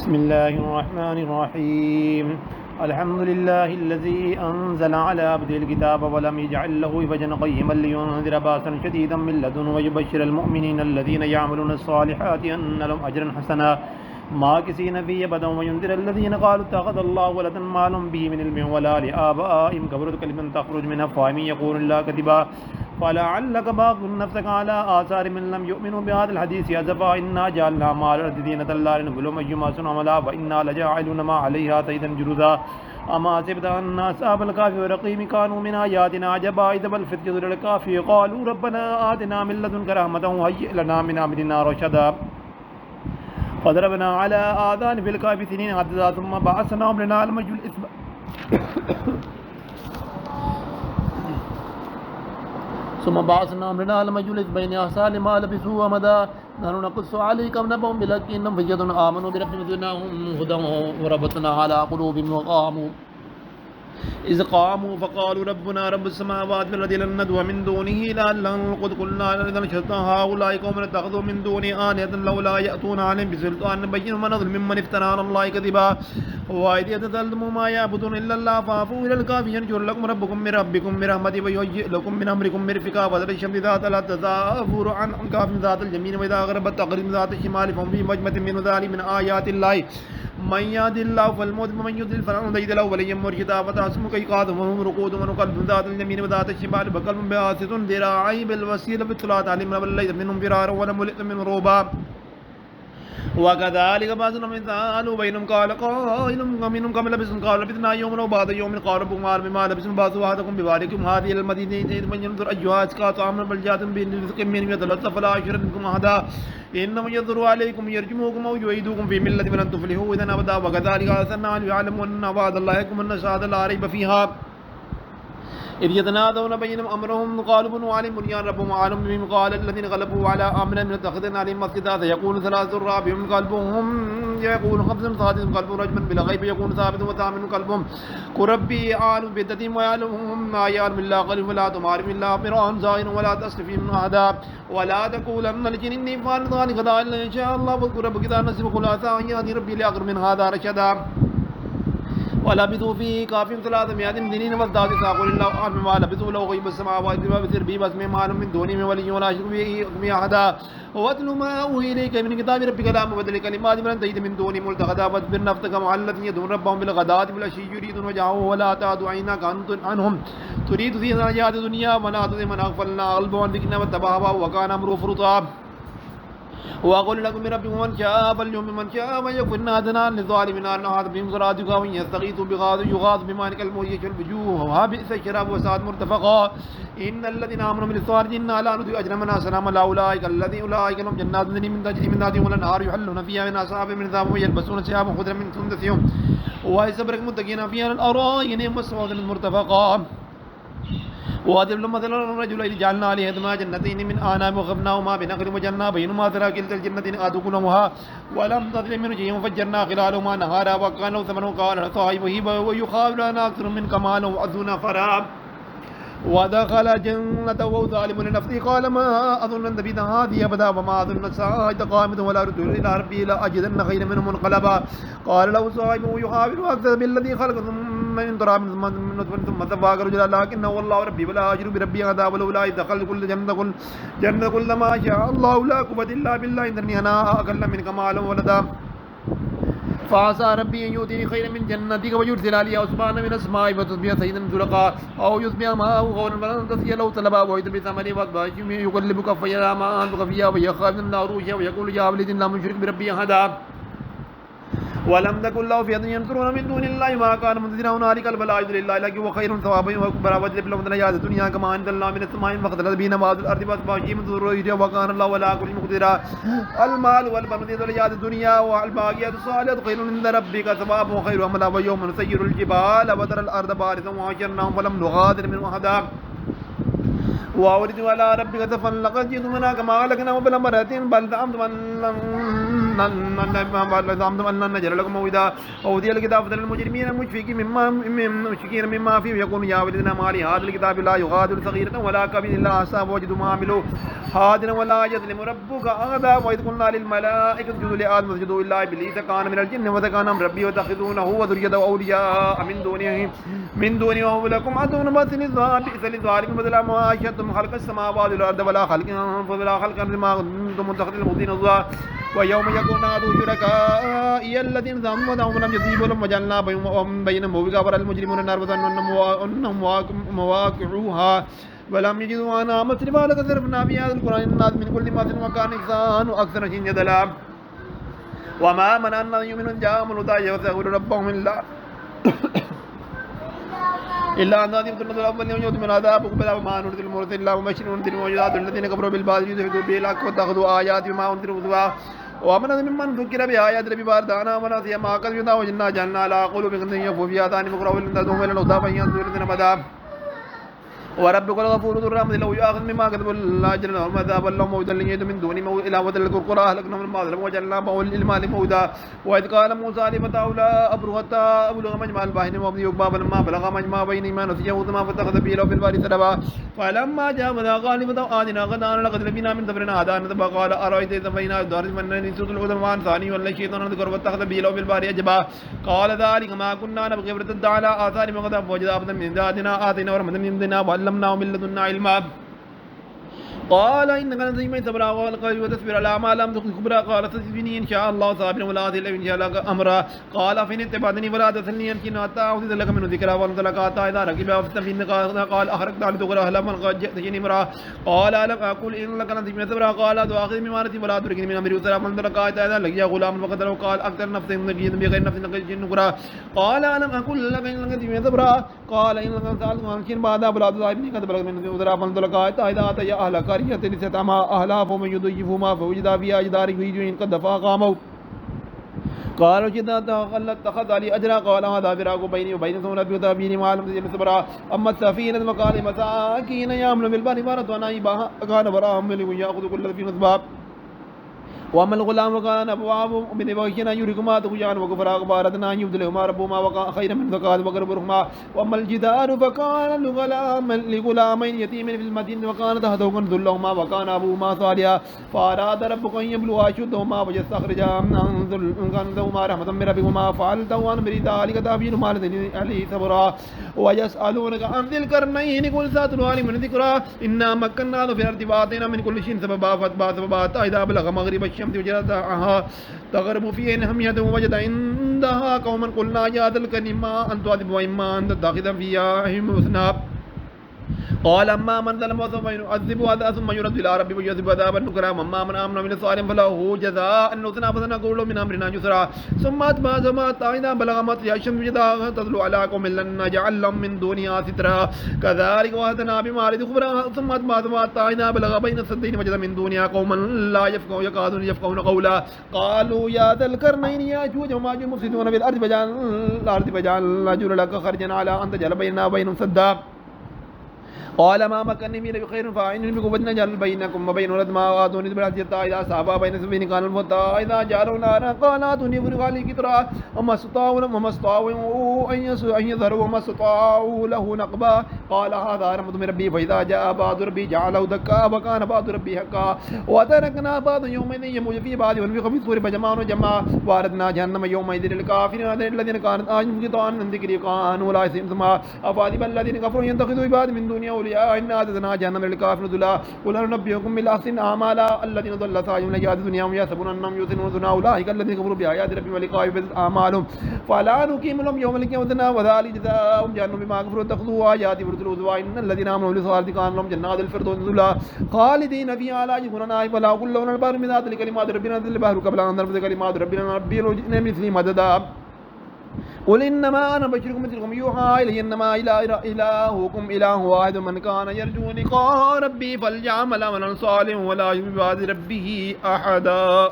بسم الله الرحمن الرحيم الحمد لله الذي أنزل على عبده الكتاب ولم يجعل له عوجا قيما لينذر بأسا شديدا من لدنه ويبشر المؤمنين الذين يعملون الصالحات أن لهم أجرا حسنا ماكثين فيه أبدا وينذر الذين قالوا اتخذ الله ولدا ما لهم به من علم ولا لآبائهم كبرت كلمة تخرج من أفواههم يقول الله كذبا فلعلك باخع نفسك على آثار من لم يؤمنوا بهذا الحديث أسفا إنا جعلنا ما على الأرض زينة لا لنبلوهم أيما صنعوا عملا وإنا لجاعلون ما عليها سيدا جرذا أما حسبت أن أصحاب الكهف والرقيم كانوا من آياتنا عجبا إذ الفتية للكهف قالوا ربنا آتنا من لدنك رحمة وهيئ لنا من أمرنا رشدا فضربنا على آذان في الكهف سنين عددا ثم بعثناهم لنعلم الجلد بين أحسان ما لبثوا ومدى نحن نقص عليك نبأهم بالحق إنهم فتية آمنوا بربهم زدناهم هدى وربطنا على قلوبهم وقاموا إذ قاموا فقالوا ربنا رب السماوات والأرض لن ندعو من دونه إلها قد قلنا إذا شتى هؤلاء قوم اتخذوا من دونه آلهة لولا يأتون عليهم بسلطان بين من أظلم ممن افترى على الله كذبا وإذ يتظلموا ما يعبدون إلا الله فاعفوا إلى الكهف ينشر لكم ربكم من ربكم برحمته ويهيئ لكم من أمركم مرفقا وذر الشمس ذات لا تزافر عن كهف ذات اليمين وإذا غربت تغرب ذات الشمال فهم في مجمة من ذلك من آيات الله من يهد الله فالمهتد ومن يضلل فلن تجد له وليا مرشدا فتحسبك إيقاظهم وهم رقود وقلب ذات اليمين وذات الشمال وقلب باسط ذراعيه بالوسيلة بالصلاة عليهم ليس منهم فرارا ولا ملئ منهم رعبا وكذلك بعضنا من ثالوا بينهم قال قائل منهم كم لبثتم قالوا لبثنا يوما أو بعض يوم قالوا ربكم أعلم بما لبثتم بعثوا أحدكم بباركم هذه المدينة من ينظر أيها أزكى طعاما بلجات برزق منه يتلطف فلا يشرك بكم أحدا إنما ينظر عليكم يرجموكم أو يعيدوكم في ملة فلن تفلحوا إذا أبدا وكذلك أرسلنا أن يعلموا أن وعد الله يحكم أن الشهادة لا ريب فيها إذ يتنادون بينهم أمرهم قالوا بنوا عليهم بنيان ربهم أعلم بهم قال الذين غلبوا على أمرهم لنتخذن عليهم مسجدا سيكون ثلاثة رابعهم قلبهم يقول خمس سادس قلبهم رجما بلا غيب يكون ثابت وثامن قلبهم قل ربي أعلم بعدتهم ويعلمهم ما يعلم إلا قليل ولا تمارم إلا مراء زائر ولا تسلف من أحدا ولا تقولن لجن إني فعل ذلك غدا إلا إن شاء الله واذكر ربك إذا نسب قل عسى أن يهدي ربي لأقرب من هذا رشدا ولبثوا فيه كافٍ 300 سنين وازدادوا قل الله أعلم ما لبثوا لو غيب السماوات بسر به بس ما لهم من دونه من ولي ولا يشرك به أحدا واتل ما أوحي إليك من كتاب ربك لا مبدل لكلمات من تجد من دونه ملتحدا واصبر نفسك مع الذين يدعون ربهم بالغداة والعشي يريدون وجهه ولا تعد عيناك عنهم تريد زينة الحياة الدنيا ولا تطع من أغفلنا قلبه عن ذكرنا واتبع هواه وكان أمره فرطا وأقول لكم من ربكم من شاء فليؤمن من شاء فليكفر نادنا للظالمين أن هذا بهم صراطك وإن يستغيثوا بغاث يغاث بماء كالمهل يشرب الوجوه وبئس الشراب وساءت مرتفقا إن الذين آمنوا بالصالحات إنا لا نضيع أجر من أحسن عملا أولئك لهم جنات تجري من تحتها الأنهار يحلون فيها من أصحاب من ذهب ويلبسون ثيابا خضرا من سندس ويستبرق متكئين فيها على الأرائك نعم السرير المرتفقا وأضرب مثلا الرجلين جعلنا عليهما جنتين من أعناب وخفناهما بنخل وجعلنا بينهما ذرا كلتا الجنتين آتوا ولم تظلم منه شيئا وفجرنا خلالهما نهارا وكان له ثمر قال صاحبه ويخاف لنا أكثر من كمالا وأذون فرا ودخل جنته وهو ظالم لنفسه قال ما أظن أن تبيد هذه أبدا وما أظن الساعة قائمة ولا رد إلى ربي لا أجدن خيرا منه منقلبا قال له صاحبه يحاول أكثر بالذي خلق ثم من تراب ثم من نطفة ثم سواك رجلا لكنه والله ربي ولا أشرك بربي أحدا ولولا إذ دخلت كل جنة كل ما شاء الله لا قوة إلا بالله إنني أنا أقل منك مالا ولدا فعسى ربي أن يؤتيني خيرا من جنتك ويرسل علي عصبانا من السماء فتصبح سيدا زرقا أو يصبح ماءه غورا فلن تسقي له طلبا ويؤتي بثمره وأصبح يقلب كفيه على ما أنفق فيها ويخاف من الله روحها ويقول يا ولد لا مشرك بربي أحدا ولم تكن له فئة ينصرون من دون الله ما كان منتصرا هنالك البلاء لله لكن وخير ثوابا وكبر واجلب لهم الحياة الدنيا كما عند الله من السماء فاختلط به نبات الأرض فأصبح هشيما ذريته وكان الله ولا كل مقدرا المال والبنون زينة الحياة الدنيا والباقيات الصالحات خير عند ربك ثوابا وخير أملا ويوم نسير الجبال وترى الأرض بارزا وحشرناهم فلم نغادر منهم أحدا وأوردوا على ربك صفا لقد جئتمونا كما خلقناكم أول مرة بل زعمتم أن لن زعمتم أن لن نجعل لكم موعدا وأوتي الكتاب فترى المجرمين مشفقين مما فيه يقولون يا ويلتنا ما لهذا الكتاب لا يغادر صغيرة ولا كبيرة إلا أحصاها ووجدوا ما عملوا حاضرا ولا يظلم ربك أحدا وإذ قلنا للملائكة اسجدوا لآدم فسجدوا إلا إبليس كان من الجن وكان من ربي وتتخذونه وذريته أولياء من دونه وهو لكم عدو بئس للظالمين بدل ما أشهدتم خلق السماوات والأرض ولا خلق ما كنتم متخذين المضين الظاهر ويوم يكون نادوا شركائي الذين زعموا أنهم لم يستجيبوا لهم وجعلنا بينهم موبقا ورأى المجرمون النار وظنوا أنهم مواقعوها ولم يجدوا عنها مصرفا لقد صرفنا في هذا القرآن للناس من كل مثل وكان الإنسان أكثر شيء جدلا وما منع أن يؤمنوا جاءهم الهدى ويستغفروا ربهم إلا أن هذه السنة الأول يوم من عذاب وبلا وما نرسل المرسل إلا مبشرين ونذيرين وموعظات الذين كفروا بالباطل يدحضون به الحق واتخذوا آياتي وما أنذروا هزوا ومن ممن ذكر بآيات ربه فأردانا ونسي ما قد يدعى وجعلنا جعلنا على قلوبهم يكفوا فيها آذان مقرأ ولن تدعوهم إلى الهدى فينظروا الذين بدأ وربك الغفور ذو الرحمة لو يؤاخذ مما كتبوا الأجر لهم عذابا لهم موعدا لن يجدوا من دونه إلى وتل القرى أهلكناهم لما ظلموا وجعلنا بول المال موعدا وإذ قال موسى لفتاه لا أبلغ حتى أبلغ مجمع البحرين وأمضي حقبا فلما بلغ مجمع بينهما نسيه ثم فاتخذ سبيله في البحر سربا فلما جاوزا قال لفتاه آتنا غدانا لقد لقينا من سفرنا هذا نسبا قال أرأيت إذ سفينا الدار من نسوت العدوان ثاني ولا الشيطان ذكر فاتخذ سبيله في البحر عجبا قال ذلك ما كنا نبغي فتد على آثار مقدم فوجد عبدا من ذاتنا آتينا ورحمة من عندنا وعلمناه من لدنا علما قال إنك لن تجمع صبرا والقلب وتصبر على ما لم تكن خبرا قال ستجدني إن شاء الله صابرا ولا أضل إن شاء الله أمرا قال فإن اتبعتني ولا تسألني عن شيء حتى أحدث لك منه ذكرا وأنت لك حتى إذا ركب في السفينة قال أخرجت على تغرى أهلا من قد جئتني امرأة قال ألم أقول إن لك لن تجمع صبرا قال تؤاخذ بما نسيت ولا تركني من أمري وسلام من لك حتى إذا لقي غلام فقتله قال أقتل نفسي من الجن بغير نفس نكرا قال ألم أقول لك إن لك تجمع صبرا قال إن لك سألت عن شيء بعد ولا تصاحبني قد بلغ من وسلام من لك حتى إذا أتى أهل قرية لتتعمى أهلها فمن يضيفهما فوجد فيها جدار يريد قد دفع قاموا قالوا جدا اتخذ علي أجرا قال هذا فراق بيني وبين ثم نبي وتابيني ما لم تجد صبرا أما السفينة فقال مساكين يعمل بالبحر فارت ونائبها كان براهم من يأخذ كل في نصباب وأما الغلام وكان أبواب من بغينا يريكما تقيان وكفرا أخبارتنا أن يبدلهما ربهما خيرا من زكاة وقربهما وأما الجدار فكان لغلامين يتيمين في المدينة وكان تحته كنز لهما وكان أبوهما صالحا فأراد ربك أن يبلغا أشدهما ويستخرجا كنزهما رحمة من ربهما فعلته عن أمر ذلك تأويل ما لديه عليه صبرا ويسألونك عن ذي القرنين قل ساتلو عليهم من ذكرى إنا مكنا له في الأرض وآتينا من كل شيء سببا فأتبع سببا إذا بلغ مغرب الشمس وجدتها تغرب في عينهم يده وجد عندها قوما قلنا يا ذا الكريم أن تعذب وإما أن تتخذ فيها حسنا قال أما من ظلم وسوف يعذبه هذا ثم يرد إلى ربه ويعذب عذابا نكرا وأما من آمن من الصالحين فله جزاء حسنا فسنقول من أمرنا يسرا ثم أتبع سببا إذا بلغ مطلع الشمس وجدها تطلع على قوم لن نجعل لهم من دونها سترا كذلك وأهدنا بمارد خبرا ثم أتبع سببا إذا بلغ بين السدين وجد من دونها قوما لا يكادون يفقهون قولا قالوا يا ذا القرنين يأجوج وماجوج مفسدون في الأرض فجعل نجعل لك خرجا على أن تجعل بيننا وبينهم سدا قال ما مكنني من بخير فاعينني بقوة جعل بينكم وبين ولد ما آتوني بالحق حتى إذا أصابا بين سبيل كان الموتى إذا جعلوا نارا قال آتوني أفرغ عليه قطرا وما استطاعوا أن يظهروا وما استطاعوا له نقبا قال هذا رحمة من ربي فإذا جاء بعض ربي جعله دكا وكان بعض ربي حقا وتركنا بعض يومئذ يموج في بعض ونفخ في الصور فجمعنا جمعا واردنا جهنم يومئذ للكافرين الذين كانت أعينهم غطاء عن ذكري كانوا لا يسمعون أفحسب الذين كفروا يتخذوا عباد من دونه أولياء إن أعتدنا جهنم للكافرين نزلا قل هل ننبئكم بالأخسرين أعمالا الذين ضل سعيهم في الحياة الدنيا وهم يحسبون أنهم يحسنون صنعا أولئك الذين كفروا بآيات ربهم ولقائه فحبطت أعمالهم فلا نقيم لهم يوم القيامة وذلك جزاؤهم جهنم بما كفروا اتخذوا آياتي ورسلي هزوا إن الذين آمنوا بالصالحات كان لهم جنات الفردوس نزلا خالدين فيها لا يبغون عنها ولا قل لهم البحر من ذات كلمات ربنا نزل البحر قبل أن ننفذ كلمات ربنا ربنا وجئنا بمثله مددا قل إنما أنا بشركم مثلكم يوحى إلي إنما إلهكم إله واحد من كان يرجو لقاء ربي فليعمل عملا صالحا ولا يشرك بعبادة ربه أحدا.